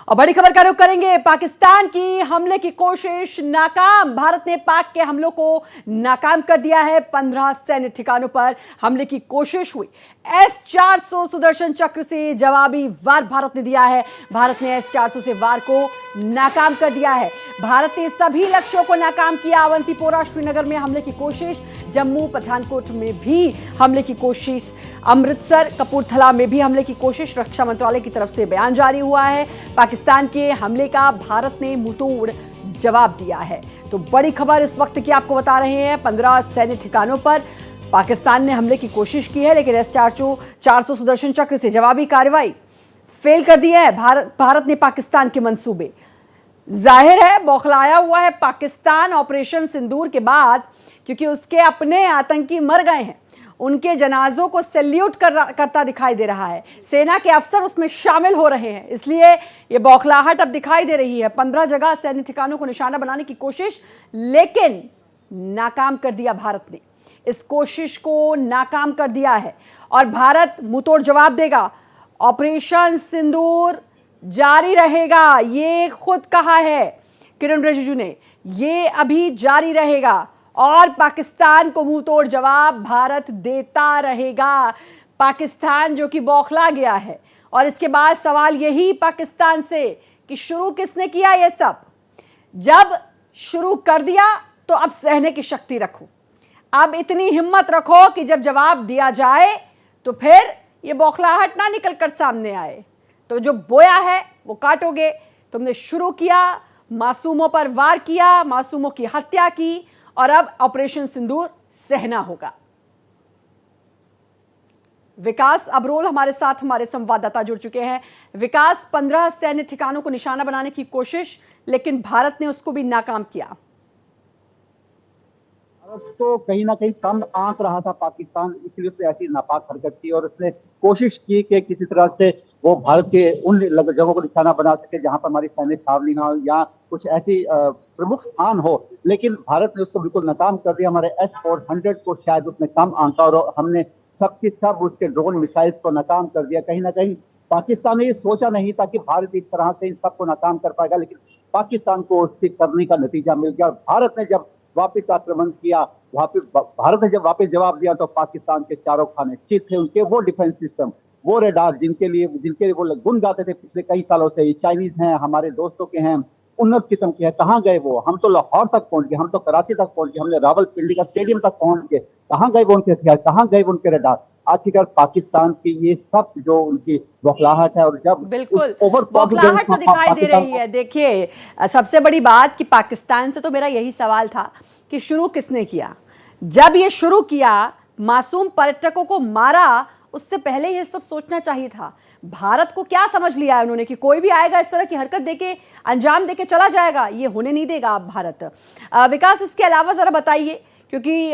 और बड़ी खबर का रुख करेंगे। पाकिस्तान की हमले की कोशिश नाकाम। भारत ने पाक के हमलों को नाकाम कर दिया है। 15 सैन्य ठिकानों पर हमले की कोशिश हुई। S-400 सुदर्शन चक्र से जवाबी वार भारत ने दिया है। भारत ने S-400 से वार को नाकाम कर दिया है। भारत ने सभी लक्ष्यों को नाकाम किया। अवंतीपोरा श्रीनगर में हमले की कोशिश, जम्मू पठानकोट में भी हमले की कोशिश, अमृतसर कपूरथला में भी हमले की कोशिश। रक्षा मंत्रालय की तरफ से बयान जारी हुआ है। पाकिस्तान के हमले का भारत ने मुंहतोड़ जवाब दिया है। तो बड़ी खबर इस वक्त की आपको बता रहे हैं। 15 सैन्य ठिकानों पर पाकिस्तान ने हमले की कोशिश की है, लेकिन S-400 सुदर्शन चक्र से जवाबी कार्रवाई फेल कर दी है। भारत ने पाकिस्तान के मंसूबे, जाहिर है बौखलाया हुआ है पाकिस्तान ऑपरेशन सिंदूर के बाद, क्योंकि उसके अपने आतंकी मर गए हैं। उनके जनाजों को सैल्यूट करता दिखाई दे रहा है। सेना के अफसर उसमें शामिल हो रहे हैं, इसलिए ये बौखलाहट अब दिखाई दे रही है। 15 जगह सैन्य ठिकानों को निशाना बनाने की कोशिश, लेकिन नाकाम कर दिया भारत ने। इस कोशिश को नाकाम कर दिया है और भारत मुंहतोड़ जवाब देगा। ऑपरेशन सिंदूर जारी रहेगा, ये खुद कहा है किरण रिजिजू ने। ये अभी जारी रहेगा और पाकिस्तान को मुंहतोड़ जवाब भारत देता रहेगा। पाकिस्तान जो कि बौखला गया है, और इसके बाद सवाल यही पाकिस्तान से कि शुरू किसने किया ये सब। जब शुरू कर दिया तो अब सहने की शक्ति रखो, अब इतनी हिम्मत रखो कि जब जवाब दिया जाए तो फिर ये बौखलाहट ना निकल कर सामने आए। तो जो बोया है वो काटोगे। तुमने शुरू किया, मासूमों पर वार किया, मासूमों की हत्या की, और अब ऑपरेशन सिंदूर सहना होगा। विकास अबरोल हमारे साथ, हमारे संवाददाता जुड़ चुके हैं। विकास, 15 सैन्य ठिकानों को निशाना बनाने की कोशिश, लेकिन भारत ने उसको भी नाकाम किया। भारत तो कहीं ना कहीं कम आंक रहा था पाकिस्तान, इसलिए उसने ऐसी नापाक हरकत की और उसने कोशिश की कि किसी तरह से वो भारत के उन जगहों को निशाना बना सके जहां पर हमारी सैन्य छावनी हो या कुछ ऐसी प्रमुख स्थान हो। लेकिन भारत ने उसको बिल्कुल नाकाम कर दिया। हमारे S-400 को शायद उसने कम आंका और हमने सबके सब उसके ड्रोन मिसाइल को नाकाम कर दिया। कहीं ना कहीं पाकिस्तान ने ये सोचा नहीं था कि भारत इस तरह से इन सबको नाकाम कर पाएगा, लेकिन पाकिस्तान को उसके करने का नतीजा मिल गया। भारत ने जब वापिस आक्रमण किया, भारत ने जब वापस जवाब दिया, तो पाकिस्तान के चारों खाने चित थे। उनके वो डिफेंस सिस्टम, वो रेडार जिनके लिए वो गुन गाते थे पिछले कई सालों से, ये चाइनीज हैं, हमारे दोस्तों के हैं, उन्नत किस्म के हैं, कहाँ गए वो? हम तो लाहौर तक पहुंच गए, हम तो कराची तक पहुंच गए, हमने रावलपिंडी का स्टेडियम तक पहुंच गए। कहाँ गए वो उनके हथियार, कहाँ गए वो उनके रेडार? आखिरकार पाकिस्तान की ये सब जो उनकी बौखलाहट है, और जब बिल्कुल बौखलाहट तो दिखाई दे रही है। देखिए, सबसे बड़ी बात कि पाकिस्तान से तो मेरा यही सवाल था कि शुरू किसने किया। जब ये शुरू किया, मासूम पर्यटकों को मारा, उससे पहले ये सब सोचना चाहिए था। भारत को क्या समझ लिया है उन्होंने कि कोई भी आएगा इस तरह की हरकत देके, अंजाम देके चला जाएगा? ये होने नहीं देगा अब भारत। विकास, इसके अलावा जरा बताइए, क्योंकि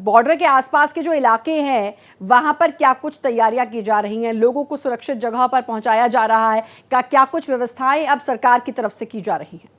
बॉर्डर के आसपास के जो इलाके हैं वहां पर क्या कुछ तैयारियां की जा रही हैं, लोगों को सुरक्षित जगह पर पहुंचाया जा रहा है, क्या कुछ व्यवस्थाएं अब सरकार की तरफ से की जा रही हैं?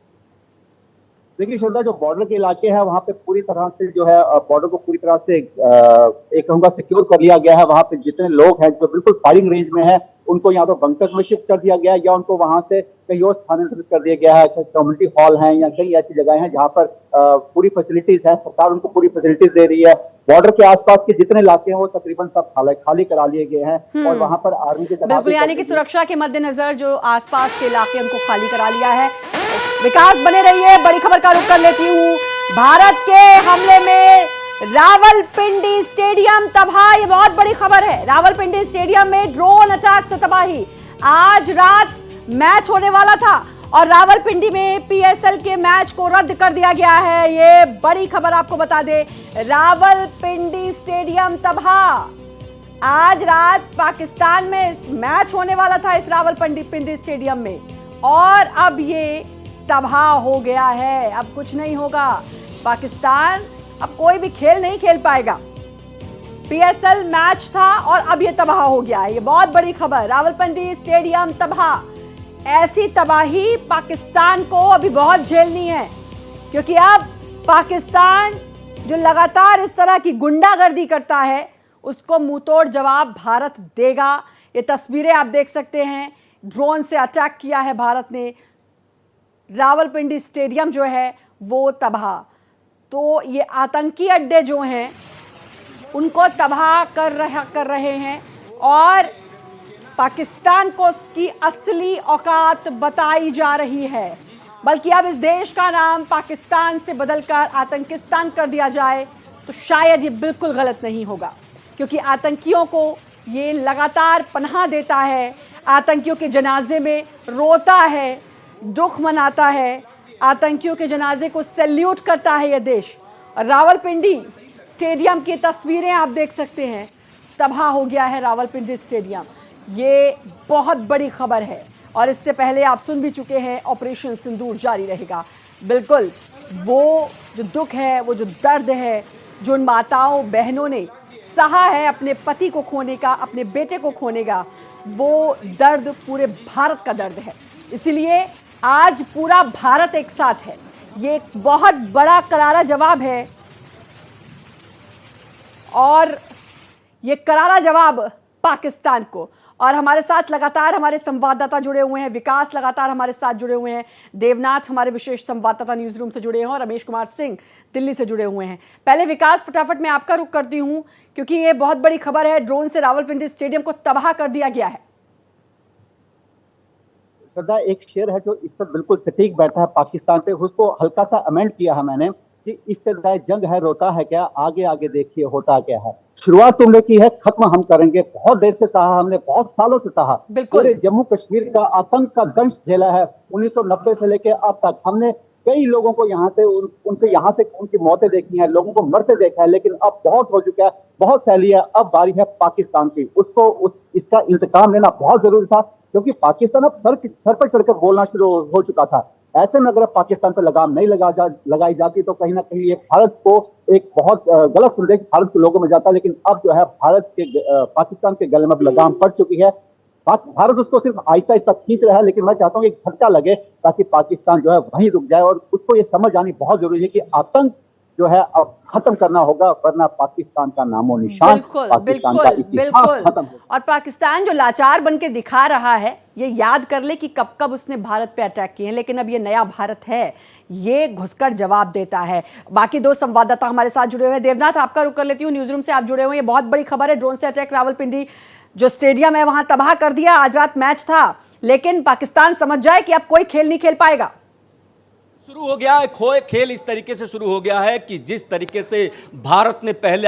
देखिए श्रद्धा, जो बॉर्डर के इलाके हैं वहाँ पे पूरी तरह से जो है बॉर्डर को पूरी तरह से एक कहूँगा सिक्योर कर लिया गया है। वहाँ पे जितने लोग हैं जो बिल्कुल फायरिंग रेंज में है, उनको यहाँ पे बंकर में शिफ्ट कर दिया गया है, या उनको वहाँ से कहीं और स्थानांतरित कर दिया गया है। कम्युनिटी हॉल हैं या कई ऐसी जगह हैं जहाँ पर पूरी फैसिलिटीज है, सरकार उनको पूरी फैसिलिटीज दे रही है। बॉर्डर के आसपास के जितने इलाके हैं वो तकरीबन सब खाली करा लिए गए हैं, और वहाँ पर आर्मी के बिल्कुल, यानी कि सुरक्षा के मद्देनजर जो आसपास के इलाके उनको खाली करा लिया है। विकास, बने रहिए, बड़ी खबर का रुख कर लेती हूँ। भारत के हमले में रावलपिंडी स्टेडियम तबाह, ये बहुत बड़ी खबर है। रावलपिंडी स्टेडियम में ड्रोन अटैक से तबाही। आज रात मैच होने वाला था और रावलपिंडी में PSL के मैच को रद्द कर दिया गया है। ये बड़ी खबर आपको बता दे। रावलपिंडी स्टेडियम तबाह। आज रात पाकिस्तान में मैच होने वाला था इस रावलपिंडी स्टेडियम में, और अब ये तबाह हो गया है। अब कुछ नहीं होगा, पाकिस्तान अब कोई भी खेल नहीं खेल पाएगा। PSL मैच था और अब ये तबाह हो गया है। ये बहुत बड़ी खबर। रावलपिंडी स्टेडियम तबाह। ऐसी तबाही पाकिस्तान को अभी बहुत झेलनी है, क्योंकि अब पाकिस्तान जो लगातार इस तरह की गुंडागर्दी करता है, उसको मुंहतोड़ जवाब भारत देगा। ये तस्वीरें आप देख सकते हैं ड्रोन से अटैक किया है भारत ने। रावलपिंडी स्टेडियम जो है वो तबाह। तो ये आतंकी अड्डे जो हैं उनको तबाह कर रहे हैं और पाकिस्तान को उसकी असली औकात बताई जा रही है। बल्कि अब इस देश का नाम पाकिस्तान से बदलकर आतंकिस्तान कर दिया जाए तो शायद ये बिल्कुल गलत नहीं होगा, क्योंकि आतंकियों को ये लगातार पनाह देता है, आतंकियों के जनाजे में रोता है, दुख मनाता है, आतंकियों के जनाजे को सैल्यूट करता है ये देश। और रावलपिंडी स्टेडियम की तस्वीरें आप देख सकते हैं, तबाह हो गया है रावलपिंडी स्टेडियम। ये बहुत बड़ी खबर है और इससे पहले आप सुन भी चुके हैं ऑपरेशन सिंदूर जारी रहेगा। बिल्कुल वो जो दुख है, वो जो दर्द है, जो उन माताओं बहनों ने सहा है अपने पति को खोने का, अपने बेटे को खोने का, वो दर्द पूरे भारत का दर्द है। इसीलिए आज पूरा भारत एक साथ है। ये एक बहुत बड़ा करारा जवाब है और ये करारा जवाब पाकिस्तान को। और हमारे साथ लगातार हमारे संवाददाता जुड़े हुए हैं, विकास लगातार हमारे साथ जुड़े हुए हैं, देवनाथ हमारे विशेष संवाददाता न्यूज़ रूम से जुड़े हैं और रमेश कुमार सिंह दिल्ली से जुड़े हुए हैं। पहले विकास, फटाफट मैं आपका रुख करती हूं क्योंकि ये बहुत बड़ी खबर है, ड्रोन से रावलपिंडी स्टेडियम को तबाह कर दिया गया है। सदा एक शेर है जो इस पर बिल्कुल सटीक बैठा है पाकिस्तान पे, उसको हल्का सा अमेंड किया है मैंने कि इस तरह जंग है रोता है क्या, आगे आगे देखिए होता क्या है। शुरुआत तुमने की है, खत्म हम करेंगे। बहुत देर से सहा हमने, बहुत सालों से सहा। पूरे जम्मू कश्मीर का आतंक का दंश झेला है 1990 से लेकर अब तक। हमने कई लोगों को यहाँ से उनके यहाँ से उनकी मौतें देखी हैं, लोगों को मरते देखा है, लेकिन अब बहुत हो चुका है, बहुत सैली है। अब बारी है पाकिस्तान की। उसको इसका इंतकाम लेना बहुत जरूरी था, क्योंकि पाकिस्तान अब सर पर चढ़कर बोलना शुरू हो चुका था। ऐसे में अगर पाकिस्तान पर लगाम नहीं लगाई जाती तो कहीं ना कहीं ये भारत को एक बहुत गलत संदेश भारत के लोगों में जाता। लेकिन अब जो है पाकिस्तान के गले में लगाम पड़ चुकी है। भारत उसको सिर्फ आहिस्ता आहिस्ता खींच रहा है, लेकिन मैं चाहता हूँ एक झटका लगे ताकि पाकिस्तान जो है वहीं रुक जाए। और उसको ये समझ आनी बहुत जरूरी है कि आतंक जो है अब खत्म करना होगा, वरना पाकिस्तान का नामो निशान, पाकिस्तान का इतिहास खत्म होगा। और पाकिस्तान जो लाचार बन के दिखा रहा है, ये याद कर ले कि कब कब उसने भारत पे अटैक किए हैं, लेकिन अब ये नया भारत है, ये घुसकर जवाब देता है। बाकी दो संवाददाता हमारे साथ जुड़े हुए हैं। देवनाथ, आपका रुख कर लेती हूँ, न्यूज रूम से आप जुड़े हुए हैं। ये बहुत बड़ी खबर है, ड्रोन से अटैक, रावलपिंडी जो स्टेडियम है वहां तबाह कर दिया। आज रात मैच था, लेकिन पाकिस्तान समझ जाए कि अब कोई खेल नहीं खेल पाएगा। शुरू हो गया है खेल इस तरीके से शुरू हो गया है कि जिस तरीके से भारत ने पहले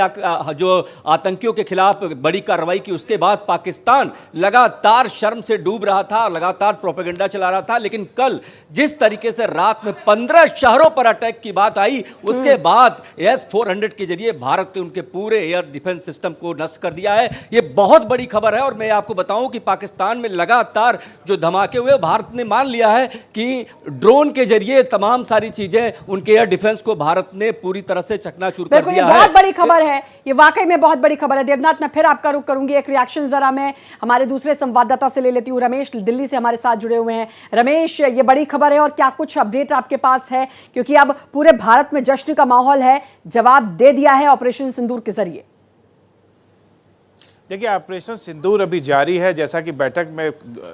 जो आतंकियों के खिलाफ बड़ी कार्रवाई की, उसके बाद पाकिस्तान लगातार शर्म से डूब रहा था, लगातार प्रोपेगेंडा चला रहा था। लेकिन कल जिस तरीके से रात में 15 शहरों पर अटैक की बात आई, उसके बाद S-400 के जरिए भारत ने उनके पूरे एयर डिफेंस सिस्टम को नष्ट कर दिया है। ये बहुत बड़ी खबर है और मैं आपको बताऊं कि पाकिस्तान में लगातार जो धमाके हुए, भारत ने मान लिया है कि ड्रोन के जरिए तमाम सारी चीजें उनके एयर डिफेंस को भारत ने पूरी तरह से चकनाचूर कर दिया है। बहुत बड़ी खबर है, ये वाकई में बहुत बड़ी खबर है। देवनाथ, मैं फिर आपका रुख करूंगी, एक रिएक्शन जरा मैं हमारे दूसरे संवाददाता से ले लेती हूँ। रमेश दिल्ली से हमारे साथ जुड़े हुए हैं। रमेश, ये बड़ी खबर है और क्या कुछ अपडेट आपके पास है, क्योंकि अब पूरे भारत में जश्न का माहौल है, जवाब दे दिया है ऑपरेशन सिंदूर के जरिए। देखिए, ऑपरेशन सिंदूर अभी जारी है, जैसा कि बैठक में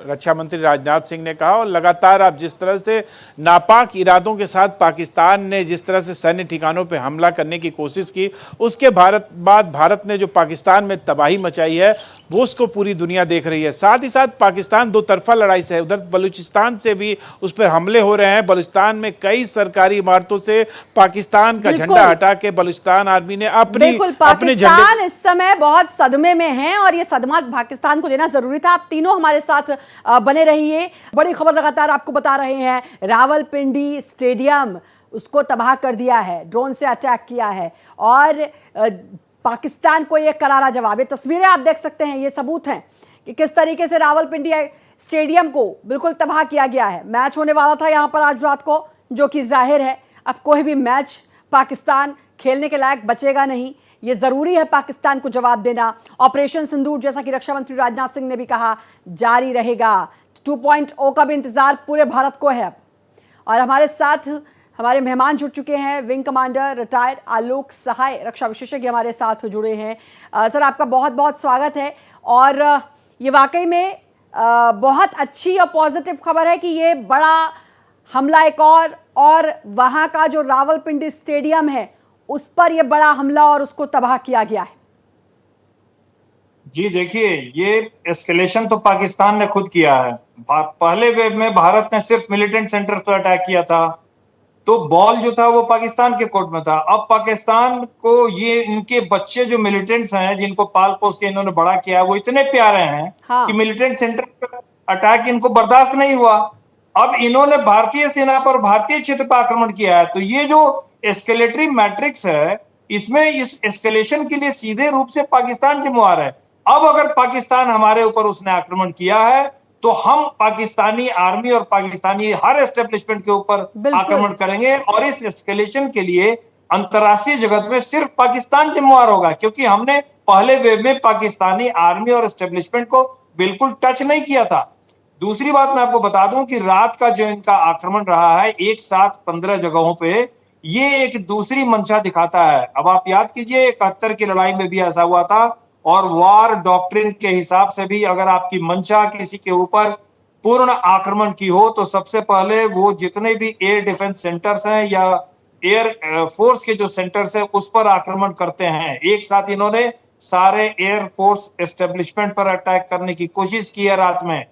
रक्षा मंत्री राजनाथ सिंह ने कहा। और लगातार आप जिस तरह से नापाक इरादों के साथ पाकिस्तान ने जिस तरह से सैन्य ठिकानों पर हमला करने की कोशिश की, उसके बाद भारत ने जो पाकिस्तान में तबाही मचाई है वो उसको पूरी दुनिया देख रही है। साथ ही साथ पाकिस्तान दो तरफा लड़ाई से है, उधर बलूचिस्तान से भी उस पर हमले हो रहे हैं। बलूचिस्तान में कई सरकारी इमारतों से पाकिस्तान का झंडा हटा के बलूचिस्तान आर्मी ने अपने झंडे। इस समय बहुत सदमे में है और ये सदमा पाकिस्तान को देना जरूरी था। आप तीनों हमारे साथ बने रहिए। बड़ी खबर लगातार आपको बता रहे हैं, रावलपिंडी स्टेडियम उसको तबाह कर दिया है, ड्रोन से अटैक किया है और पाकिस्तान को यह करारा जवाब। ये तस्वीरें आप देख सकते हैं, ये सबूत हैं कि किस तरीके से रावलपिंडी स्टेडियम को बिल्कुल तबाह किया गया है। मैच होने वाला था यहां पर आज रात को, जो कि जाहिर है अब कोई भी मैच पाकिस्तान खेलने के लायक बचेगा नहीं। ये जरूरी है पाकिस्तान को जवाब देना। ऑपरेशन सिंदूर, जैसा कि रक्षा मंत्री राजनाथ सिंह ने भी कहा, जारी रहेगा। 2.0 का भी इंतजार पूरे भारत को है। और हमारे साथ हमारे मेहमान जुड़ चुके हैं, विंग कमांडर रिटायर्ड आलोक सहाय, रक्षा विशेषज्ञ हमारे साथ जुड़े हैं। सर, आपका बहुत बहुत स्वागत है। और ये वाकई में बहुत अच्छी और पॉजिटिव खबर है कि ये बड़ा हमला एक और वहां का जो रावलपिंडी स्टेडियम है उस पर ये बड़ा हमला और उसको तबाह किया गया है। जी देखिए, ये एस्केलेशन तो पाकिस्तान ने खुद किया है। पहले वेव में भारत ने सिर्फ मिलिटेंट सेंटर पर अटैक किया था, तो बॉल जो था वो पाकिस्तान के कोर्ट में था। अब पाकिस्तान को ये इनके बच्चे जो मिलिटेंट्स हैं, जिनको पाल पोस के इन्होंने बड़ा किया है, वो इतने प्यारे हैं हाँ। कि मिलिटेंट सेंटर पर अटैक इनको बर्दाश्त नहीं हुआ। अब इन्होंने भारतीय सेना पर, भारतीय क्षेत्र पर आक्रमण किया है। तो ये जो एस्केलेटरी मैट्रिक्स है, इसमें इस एस्केलेशन के लिए सीधे रूप से पाकिस्तान जिम्मेवार है। अब अगर पाकिस्तान हमारे ऊपर उसने आक्रमण किया है तो हम पाकिस्तानी आर्मी और पाकिस्तानी हर एस्टेब्लिशमेंट के ऊपर आक्रमण करेंगे, और इस एस्केलेशन के लिए अंतर्राष्ट्रीय जगत में सिर्फ पाकिस्तान जिम्मेवार होगा, क्योंकि हमने पहले वेव में पाकिस्तानी आर्मी और एस्टेब्लिशमेंट को बिल्कुल टच नहीं किया था। दूसरी बात मैं आपको बता दूं कि रात का जो इनका आक्रमण रहा है एक साथ 15 जगहों पे, ये एक दूसरी मंशा दिखाता है। अब आप याद कीजिए 71 की लड़ाई में भी ऐसा हुआ था, और वार डॉक्ट्रिन के हिसाब से भी अगर आपकी मंशा किसी के ऊपर पूर्ण आक्रमण की हो तो सबसे पहले वो जितने भी एयर डिफेंस सेंटर्स हैं या एयर फोर्स के जो सेंटर्स हैं उस पर आक्रमण करते हैं। एक साथ इन्होंने सारे एयर फोर्स एस्टेब्लिशमेंट पर अटैक करने की कोशिश की है रात में।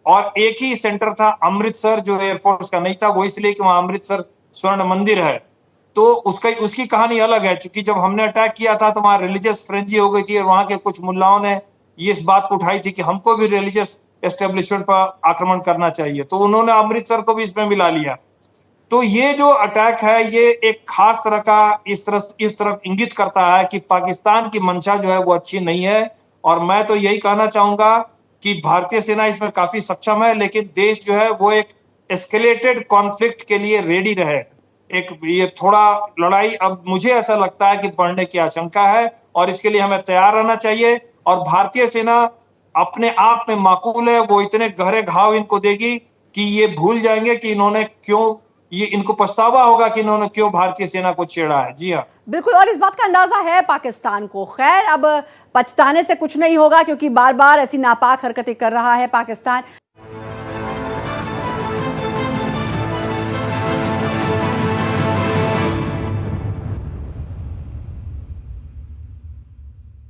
और एक ही सेंटर था अमृतसर, जो एयरफोर्स का नहीं था, वो इसलिए कि वहां अमृतसर स्वर्ण मंदिर है, तो उसकी कहानी अलग है। क्योंकि जब हमने अटैक किया था तो वहां रिलीजियस फ्रेंजी हो गई थी, और वहां के कुछ मुल्लाओं ने ये इस बात को उठाई थी कि हमको भी रिलीजियस एस्टेब्लिशमेंट पर आक्रमण करना चाहिए, तो उन्होंने अमृतसर को भी इसमें मिला लिया। तो ये जो अटैक है ये एक खास तरह का इस तरफ इंगित करता है कि पाकिस्तान की मंशा जो है वो अच्छी नहीं है। और मैं तो यही कहना चाहूंगा कि भारतीय सेना इसमें काफी सक्षम है, लेकिन देश जो है वो एक एस्केलेटेड कॉन्फ्लिक्ट के लिए रेडी रहे। एक ये थोड़ा लड़ाई अब मुझे ऐसा लगता है कि बढ़ने की आशंका है, और इसके लिए हमें तैयार रहना चाहिए। और भारतीय सेना अपने आप में माकूल है, वो इतने गहरे घाव इनको देगी कि ये भूल जाएंगे कि इन्होंने क्यों, ये इनको पछतावा होगा कि इन्होंने क्यों भारतीय सेना को छेड़ा है। जी हाँ, बिल्कुल, और इस बात का अंदाजा है पाकिस्तान को। खैर, अब पछताने से कुछ नहीं होगा क्योंकि बार बार ऐसी नापाक हरकतें कर रहा है पाकिस्तान।